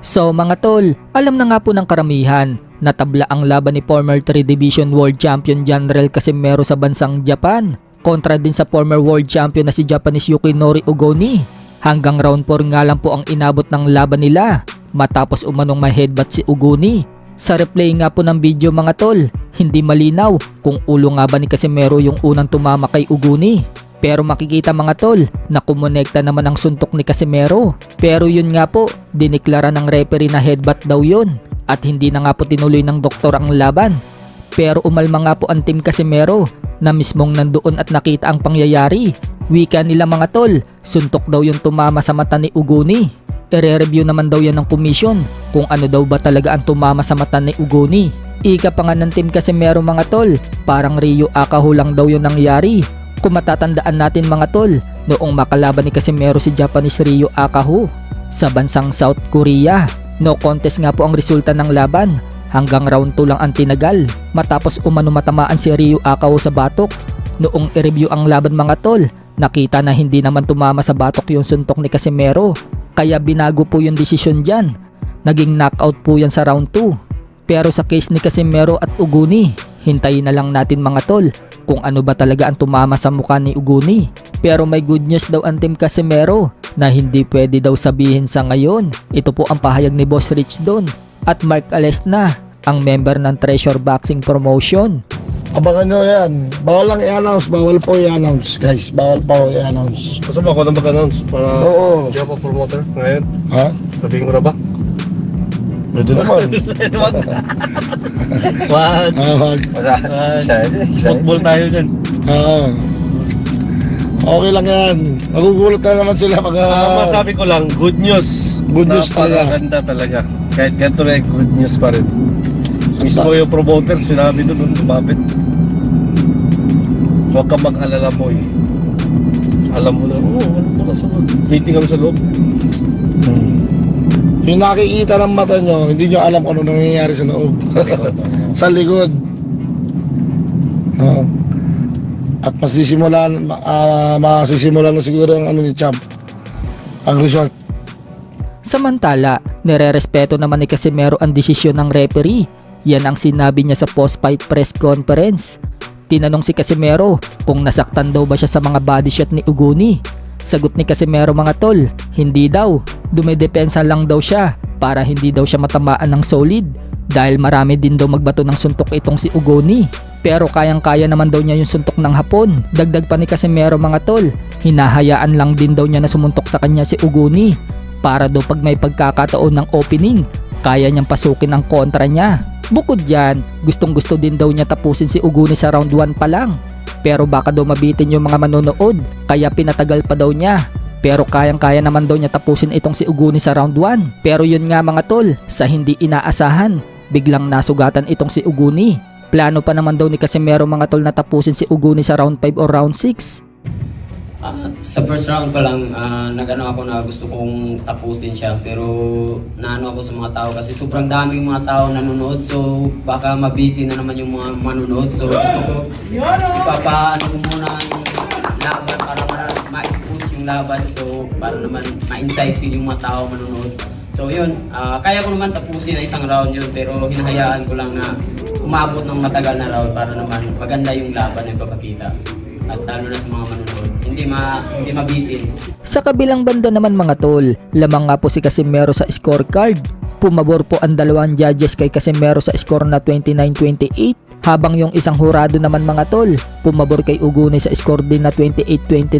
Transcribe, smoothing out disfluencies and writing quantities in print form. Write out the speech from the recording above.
So mga tol, alam na nga po ng karamihan na tabla ang laban ni former 3 Division World Champion General Casimero sa bansang Japan kontra din sa former World Champion na si Japanese Yukinori Ugoni. Hanggang round 4 nga lang po ang inabot ng laban nila matapos umanong may headbutt si Ugoni. Sa replay nga po ng video mga tol, hindi malinaw kung ulo nga ba ni Casimero yung unang tumama kay Ugoni. Pero makikita mga tol na kumonekta naman ang suntok ni Casimero. Pero yun nga po, diniklara ng referee na headbutt daw yun at hindi na nga po tinuloy ng doktor ang laban. Pero umalma nga po ang team Casimero na mismong nandoon at nakita ang pangyayari. Wika nila mga tol, suntok daw yung tumama sa mata ni Ugoni. I-review naman daw yan ng komisyon kung ano daw ba talaga ang tumama sa mata ni Ugoni. Ika pa nga ng team Casimero mga tol, parang Ryu Akaho lang daw yun nangyari. Kung matatandaan natin mga tol, noong makalaban ni Casimero si Japanese Ryu Akaho sa bansang South Korea. No contest nga po ang resulta ng laban. Hanggang round 2 lang ang tinagal matapos umano matamaan si Ryu Akaho sa batok. Noong i-review ang laban mga tol, nakita na hindi naman tumama sa batok yung suntok ni Casimero. Kaya binago po yung desisyon dyan. Naging knockout po yan sa round 2. Pero sa case ni Casimero at Ugoni, hintayin na lang natin mga tol kung ano ba talaga ang tumama sa mukha ni Ugoni. Pero may good news daw ang team Casimero na hindi pwede daw sabihin sa ngayon. Ito po ang pahayag ni Boss Rich Don at Mark Alesna, ang member ng Treasure Boxing Promotion. Abangan nyo yan. Bawal lang i-announce. Bawal po i-announce guys. Bawal po i-announce. Gusto mo ako nang mag-announce para Oo. hindi ako promoter ngayon? Ha? Sabihin ko na ba? Pwede naman. What? Wag. Football tayo dyan. Okay lang yan. Magugulat na naman sila pag... Masabi ko lang, good news. Good news talaga. Napakaganda talaga. Kahit ganito na good news pa rin. Mismo yung promoter, sinabi doon lumapit. Huwag ka mag-alala mo eh. Alam mo na, ano po na sa loob. Meeting kami sa loob. Yung nakikita ng mata nyo, hindi nyo alam kung ano nangyayari sa loob. Sa likod. Sa likod. No. At masisimulan na siguro ang ano ni Champ. Ang result. Samantala, nire-respeto naman ni Casimero ang desisyon ng referee. Yan ang sinabi niya sa post-fight press conference. Tinanong si Casimero kung nasaktan daw ba siya sa mga body shot ni Ugoni. Sagot ni Casimero mga tol, hindi daw. Dumidepensa lang daw siya para hindi daw siya matamaan ng solid dahil marami din daw magbato ng suntok itong si Ugoni. Pero kayang-kaya naman daw niya yung suntok ng hapon. Dagdag pa ni Casimero mga tol, hinahayaan lang din daw niya na sumuntok sa kanya si Ugoni para daw pag may pagkakataon ng opening, kaya niyang pasukin ang kontra niya. Bukod dyan, gustong-gusto din daw niya tapusin si Ugoni sa round 1 pa lang. Pero baka daw mabitin yung mga manonood, kaya pinatagal pa daw niya. Pero kayang-kaya naman daw niya tapusin itong si Ugoni sa round 1. Pero yun nga mga tol, sa hindi inaasahan, biglang nasugatan itong si Ugoni. Plano pa naman daw ni Casimero mga tol na tapusin si Ugoni sa round 5 o round 6. Sa first round pa lang, nagano ako na gusto kong tapusin siya, pero naano ako sa mga tao kasi sobrang daming mga tao nanonood, so baka mabitin na naman yung mga manonood, so gusto ko ipapaano ko muna yung laban para ma-expose yung laban, so para naman ma-insight din yung mga tao manonood. So yun, kaya ko naman tapusin na isang round yun, pero hinahayaan ko lang na umabot ng matagal na round para naman maganda yung laban na ipapakita. At lalo na sa mga manonood, hindi mabitin. Sa kabilang banda naman mga tol, lamang nga po si Casimero sa scorecard. Pumabor po ang dalawang judges kay Casimero sa score na 29-28, habang yung isang hurado naman mga tol, pumabor kay Ugoni sa score din na 28-29.